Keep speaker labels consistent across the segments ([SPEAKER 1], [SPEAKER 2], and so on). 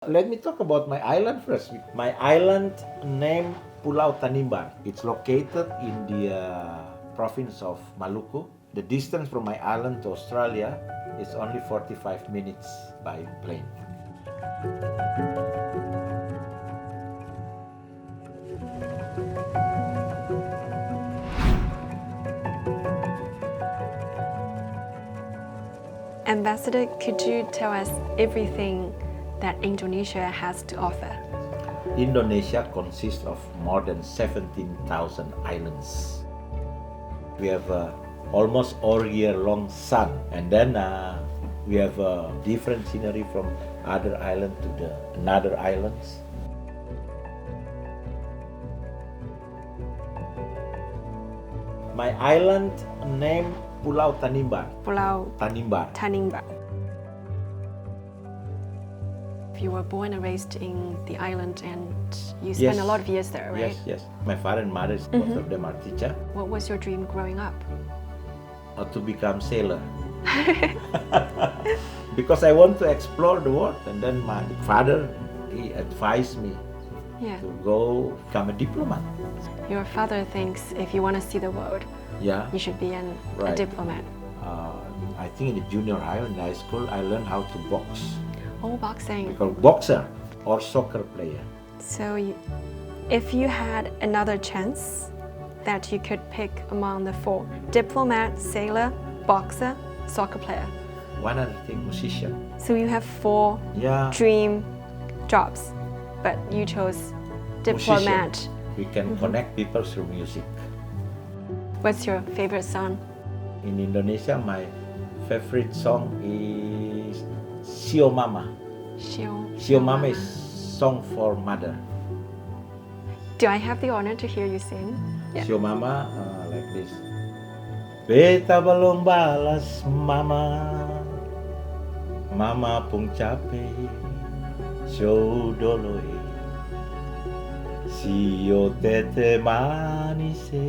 [SPEAKER 1] Let me talk about my island first. My island named Pulau Tanimbar. It's located in the province of Maluku. The distance from my island to Australia is only 45 minutes by plane.
[SPEAKER 2] Ambassador, could you tell us everything that Indonesia has to offer?
[SPEAKER 1] Indonesia consists of more than 17,000 islands. We have almost all year long sun, and then we have different scenery from other island to the another islands. My island named Pulau Tanimbar.
[SPEAKER 2] Pulau
[SPEAKER 1] Tanimbar.
[SPEAKER 2] Tanimbar. You were born and raised in the island and you spent a lot of years there, right?
[SPEAKER 1] Yes. My father and mother, both of them are teacher.
[SPEAKER 2] What was your dream growing up?
[SPEAKER 1] To become sailor. Because I want to explore the world, and then my father, he advised me to go become a diplomat.
[SPEAKER 2] Your father thinks if you want to see the world, you should be a diplomat.
[SPEAKER 1] I think in the junior high and high school, I learned how to box.
[SPEAKER 2] Oh, boxing.
[SPEAKER 1] Because boxer or soccer player.
[SPEAKER 2] So if you had another chance that you could pick among the four: diplomat, sailor, boxer, soccer player.
[SPEAKER 1] One other thing, musician.
[SPEAKER 2] So you have four dream jobs, but you chose diplomat.
[SPEAKER 1] Musician. We can connect people through music.
[SPEAKER 2] What's your favorite song?
[SPEAKER 1] In Indonesia, my favorite song is Sio Mama. Sio Mama is song for mother.
[SPEAKER 2] Do I have the honor to hear you sing?
[SPEAKER 1] Sio Mama like this. Beta belum balas mama, mama pun capek, sio doloe, sio tete manise,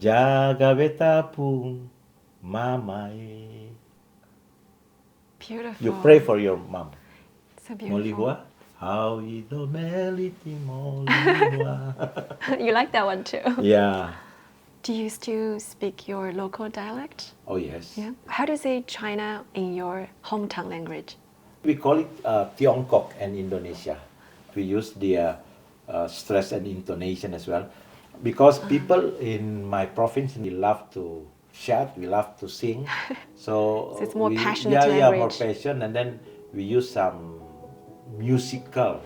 [SPEAKER 1] jaga beta pun mamae.
[SPEAKER 2] Beautiful.
[SPEAKER 1] You pray for your mom.
[SPEAKER 2] So beautiful.
[SPEAKER 1] How ido meliti molihua.
[SPEAKER 2] You like that one too?
[SPEAKER 1] Yeah.
[SPEAKER 2] Do you still speak your local dialect?
[SPEAKER 1] Oh yes.
[SPEAKER 2] Yeah. How do you say China in your hometown language?
[SPEAKER 1] We call it Tiongkok and Indonesia. We use the stress and intonation as well, because people in my province, we love to shout, we love to sing. So
[SPEAKER 2] it's more passionate language.
[SPEAKER 1] Yeah, more passion, and then we use some musical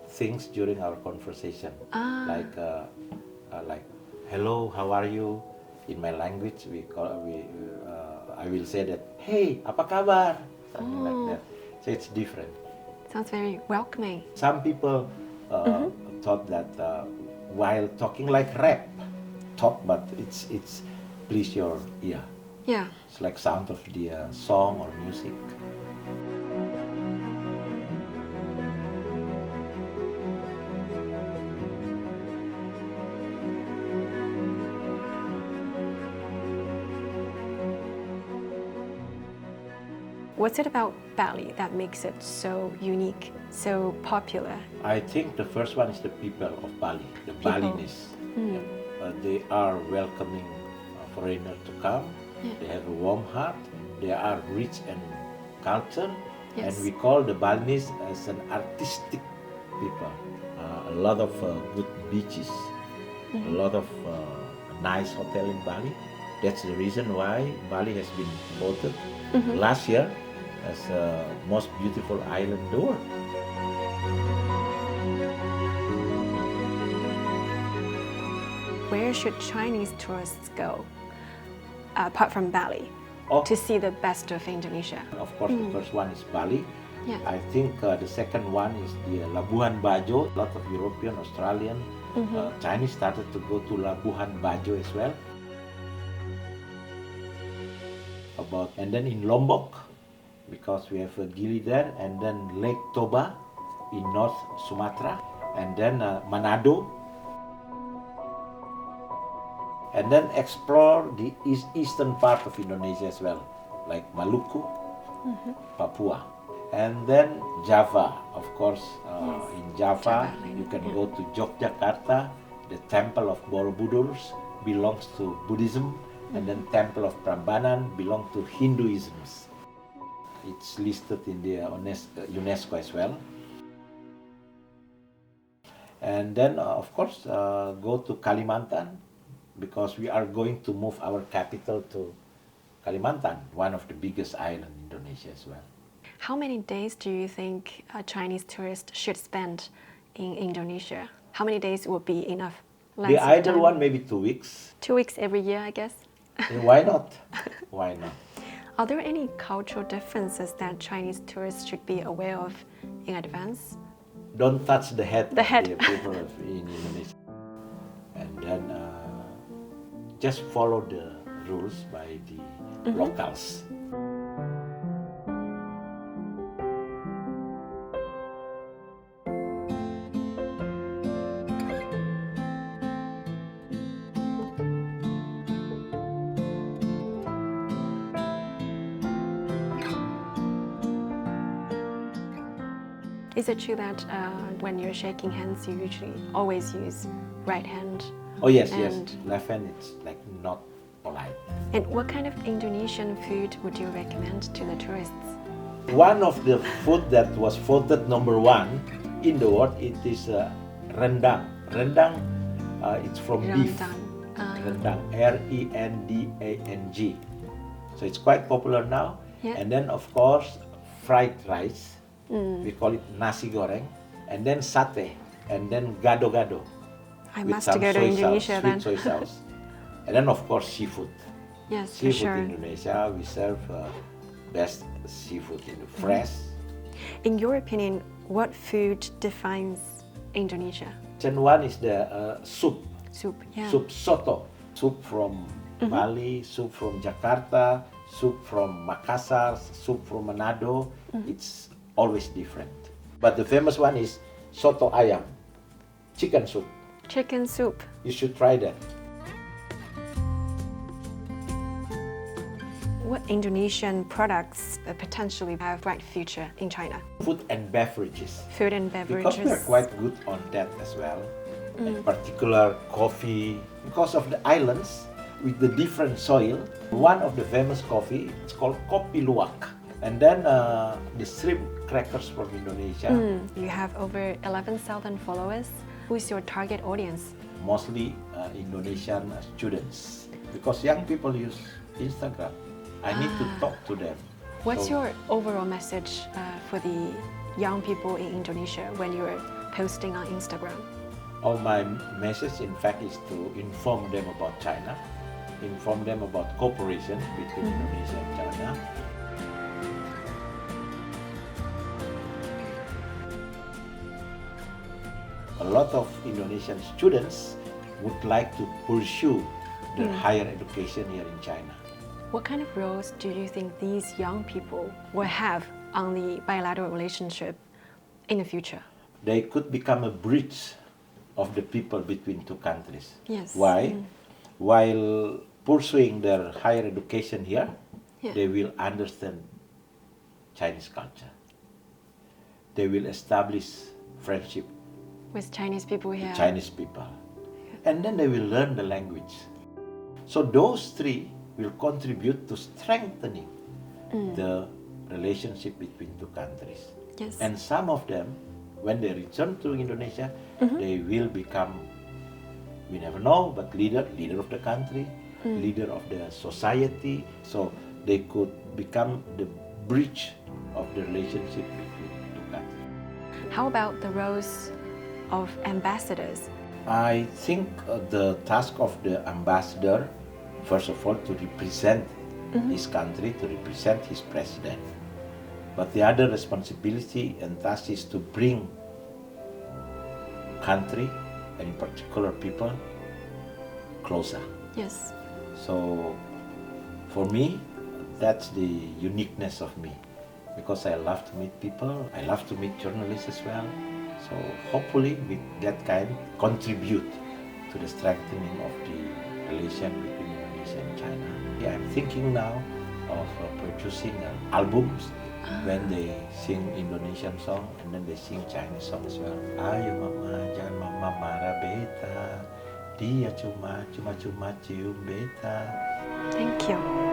[SPEAKER 1] things during our conversation, like hello, how are you? In my language, I will say that, hey, apa kabar? Something like that. So it's different.
[SPEAKER 2] Sounds very welcoming.
[SPEAKER 1] Some people thought that while talking like rap, but it's please your ear.
[SPEAKER 2] Yeah.
[SPEAKER 1] It's like sound of the song or music.
[SPEAKER 2] What's it about Bali that makes it so unique, so popular?
[SPEAKER 1] I think the first one is the people of Bali, the Balinese. They are welcoming foreigners to come. They have a warm heart. They are rich in culture, and we call the Balinese as an artistic people. A lot of good beaches, a lot of nice hotel in Bali. That's the reason why Bali has been voted last year as the most beautiful island in the world.
[SPEAKER 2] Where should Chinese tourists go, apart from Bali, to see the best of Indonesia?
[SPEAKER 1] Of course, the first one is Bali.
[SPEAKER 2] Yeah.
[SPEAKER 1] I think the second one is the Labuan Bajo. A lot of European, Australian, Chinese started to go to Labuan Bajo as well. And then in Lombok, because we have a Gili there, and then Lake Toba in North Sumatra, and then Manado, and then explore the eastern part of Indonesia as well, like Maluku, Papua. And then Java, of course.
[SPEAKER 2] Yes.
[SPEAKER 1] In Java,
[SPEAKER 2] Java Island,
[SPEAKER 1] you can
[SPEAKER 2] yeah.
[SPEAKER 1] go to Yogyakarta. The temple of Borobudur belongs to Buddhism, and then temple of Prambanan belongs to Hinduism. It's listed in the UNESCO as well. And then, of course, go to Kalimantan, because we are going to move our capital to Kalimantan, one of the biggest islands in Indonesia as well.
[SPEAKER 2] How many days do you think a Chinese tourist should spend in Indonesia? How many days would be enough?
[SPEAKER 1] The
[SPEAKER 2] Length of
[SPEAKER 1] ideal
[SPEAKER 2] time?
[SPEAKER 1] one, maybe 2 weeks.
[SPEAKER 2] 2 weeks every year, I guess.
[SPEAKER 1] Why not? Why not?
[SPEAKER 2] Are there any cultural differences that Chinese tourists should be aware of in advance?
[SPEAKER 1] Don't touch the head
[SPEAKER 2] The head.
[SPEAKER 1] of the people in Indonesia. And then just follow the rules by the locals.
[SPEAKER 2] Is it true that when you're shaking hands, you usually always use right hand?
[SPEAKER 1] Oh yes, yes.
[SPEAKER 2] And-
[SPEAKER 1] Left hand, it's like not polite.
[SPEAKER 2] And what kind of Indonesian food would you recommend to the tourists?
[SPEAKER 1] One of the food that was voted #1 in the world, it is rendang. Rendang, it's from beef. Rendang, R-E-N-D-A-N-G. So it's quite popular now.
[SPEAKER 2] Yeah.
[SPEAKER 1] And then of course, fried rice. We call it nasi goreng. And then satay. And then gado-gado.
[SPEAKER 2] I
[SPEAKER 1] with
[SPEAKER 2] must
[SPEAKER 1] some
[SPEAKER 2] go to
[SPEAKER 1] soy
[SPEAKER 2] Indonesia
[SPEAKER 1] sauce,
[SPEAKER 2] then.
[SPEAKER 1] sweet soy sauce. And then of course, seafood.
[SPEAKER 2] Yes, for
[SPEAKER 1] Seafood
[SPEAKER 2] sure.
[SPEAKER 1] in Indonesia, we serve best seafood in fresh.
[SPEAKER 2] In your opinion, what food defines Indonesia?
[SPEAKER 1] And one is the soup.
[SPEAKER 2] Soup, yeah.
[SPEAKER 1] Soup soto. Soup from Bali, soup from Jakarta, soup from Makassar, soup from Manado. It's always different. But the famous one is soto ayam, chicken soup.
[SPEAKER 2] Chicken soup.
[SPEAKER 1] You should try that.
[SPEAKER 2] What Indonesian products potentially have bright future in China?
[SPEAKER 1] Food and beverages.
[SPEAKER 2] Food and
[SPEAKER 1] Because
[SPEAKER 2] beverages.
[SPEAKER 1] we are quite good on that as well. In particular, coffee. Because of the islands with the different soil, one of the famous coffee, it's called kopi luwak. And then the shrimp crackers from Indonesia,
[SPEAKER 2] You have over 11,000 followers. Who is your target audience?
[SPEAKER 1] mostly Indonesian students. Because young people use Instagram. I need to talk to them.
[SPEAKER 2] What's
[SPEAKER 1] So-
[SPEAKER 2] your overall message for the young people in Indonesia when you're posting on Instagram?
[SPEAKER 1] All my message, in fact, is to inform them about China, inform them about cooperation between Indonesia and China. A lot of Indonesian students would like to pursue their higher education here in China.
[SPEAKER 2] What kind of roles do you think these young people will have on the bilateral relationship in the future?
[SPEAKER 1] They could become a bridge of the people between two countries.
[SPEAKER 2] Yes.
[SPEAKER 1] Why? While pursuing their higher education here,
[SPEAKER 2] Yeah.
[SPEAKER 1] they will understand Chinese culture. They will establish friendship
[SPEAKER 2] With Chinese people here.
[SPEAKER 1] with Chinese people. And then they will learn the language. So those three will contribute to strengthening the relationship between two countries.
[SPEAKER 2] Yes.
[SPEAKER 1] And some of them, when they return to Indonesia, they will become, we never know, but leader of the country, leader of the society. So they could become the bridge of the relationship between two countries.
[SPEAKER 2] How about the roles of ambassadors?
[SPEAKER 1] I think the task of the ambassador, first of all, to represent his country, to represent his president. But the other responsibility and task is to bring country, and in particular people, closer.
[SPEAKER 2] Yes.
[SPEAKER 1] So for me, that's the uniqueness of me, because I love to meet people, I love to meet journalists as well. So hopefully with that kind, contribute to the strengthening of the relation between Indonesia and China. Yeah, I'm thinking now of producing albums when they sing Indonesian song and then they sing Chinese song as well. Ayo mama, jangan mama marah beta. Dia cuma cium beta.
[SPEAKER 2] Thank you.